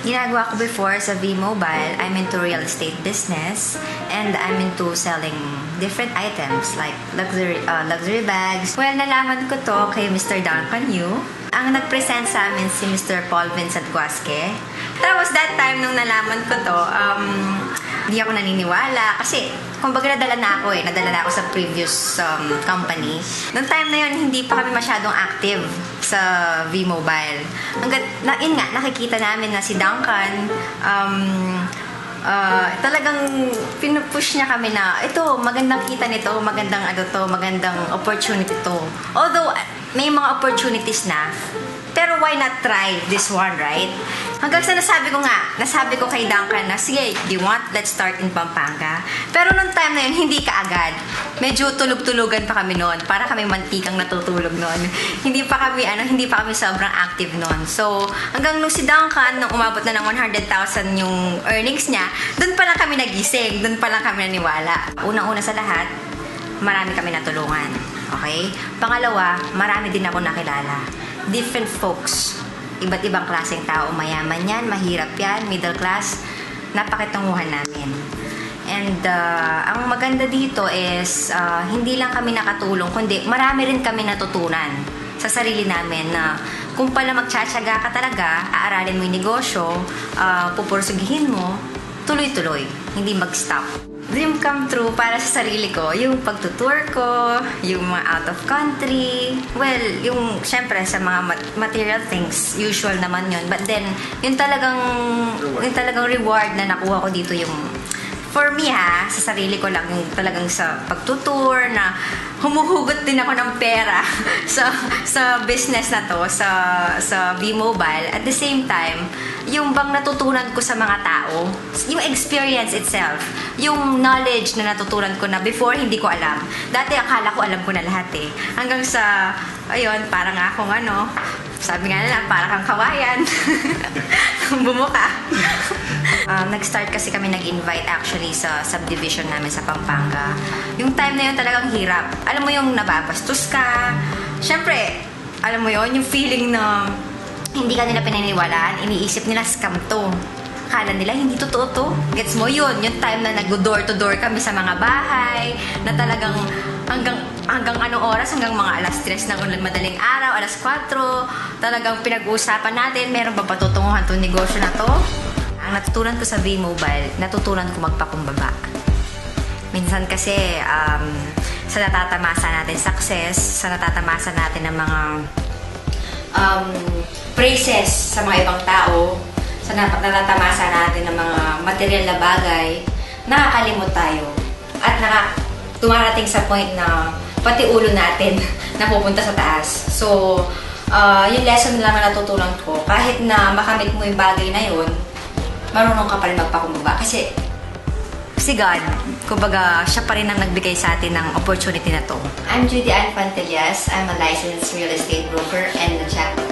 ginagawa ko before sa V-Mobile, I'm into real estate business and I'm into selling different items like luxury bags. Well, nalaman ko to kay Mr. Duncan Yu. Ang nag-present sa amin si Mr. Paul Vincent Guasque. Tapos that time nung nalaman ko to, hindi ako naniniwala kasi kumbaga nadala na ako sa previous company. Noong time na yun, hindi pa kami masyadong active sa V-Mobile. Yun nga, nakikita namin na si Duncan, talagang pinupush niya kami na, ito, magandang kita nito, magandang opportunity to. Although, may mga opportunities na, pero why not try this one, right? Hanggang sa nasabi ko kay Duncan na, sige, do you want, let's start in Pampanga. Pero nung time na yun, hindi ka agad. Medyo tulog-tulugan pa kami noon. Para kami mantikang natutulog noon. Hindi pa kami sobrang active noon. So, hanggang nung si Duncan, nung umabot na ng 100,000 yung earnings niya, doon pa lang kami nagising. Doon pa lang kami naniwala. Unang-una sa lahat, marami kami natulungan. Okay? Pangalawa, marami din ako nakilala. Different folks. Iba't ibang klaseng tao. Mayaman yan, mahirap yan, middle class. Napakitunguhan namin. And ang maganda dito is hindi lang kami nakatulong, kundi marami rin kami natutunan sa sarili namin na kung pala magtsatsaga ka talaga, aaralin mo yung negosyo, pupursugihin mo, tuloy-tuloy, hindi mag-stop. Dream come true para sa sarili ko, yung pagtutour ko, yung mga out of country. Well, yung syempre sa mga material things, usual naman yun. But then, yung talagang reward na nakuha ko dito yung, for me sa sarili ko lang, yung talagang sa pagtutour na humuhugot din ako ng pera sa business na to, sa V-Mobile. At the same time, yung bang natutunan ko sa mga tao, yung experience itself, yung knowledge na natutunan ko na before hindi ko alam. Dati akala ko alam ko na lahat Hanggang sa, ayun, parang akong sabi nga nila, parang kang kawayan. Bumuka. Nag-start kasi kami nag-invite actually sa subdivision namin sa Pampanga. Yung time na yun talagang hirap. Alam mo yung nababastos ka. Siyempre, alam mo yun, yung feeling na hindi ka nila pinaniwalaan, iniisip nila scam to. Akala nila hindi totoo to. Gets mo yun? Yung time na nag-door to door kami sa mga bahay, na talagang hanggang anong oras, hanggang mga alas 3 ng madaling araw, alas 4, talagang pinag-uusapan natin, meron ba patutunguhan itong negosyo na to? Ang natutunan ko sa V-Mobile, natutunan ko magpakumbaba. Minsan kasi, sa natatamasa natin success, sa natatamasa natin ng mga praises sa mga ibang tao, sa natatamasa natin ng mga material na bagay, nakakalimot tayo. At tumarating sa point na pati ulo natin napupunta sa taas. So, yung lesson lang na natutunan ko, kahit na makamit mo yung bagay na yun, marunong ka pa rin magpakumbaba. Kasi, si God, kumbaga, siya pa rin ang nagbigay sa atin ng opportunity na to. I'm Judy Ann Pantellas. I'm a licensed real estate broker and a champion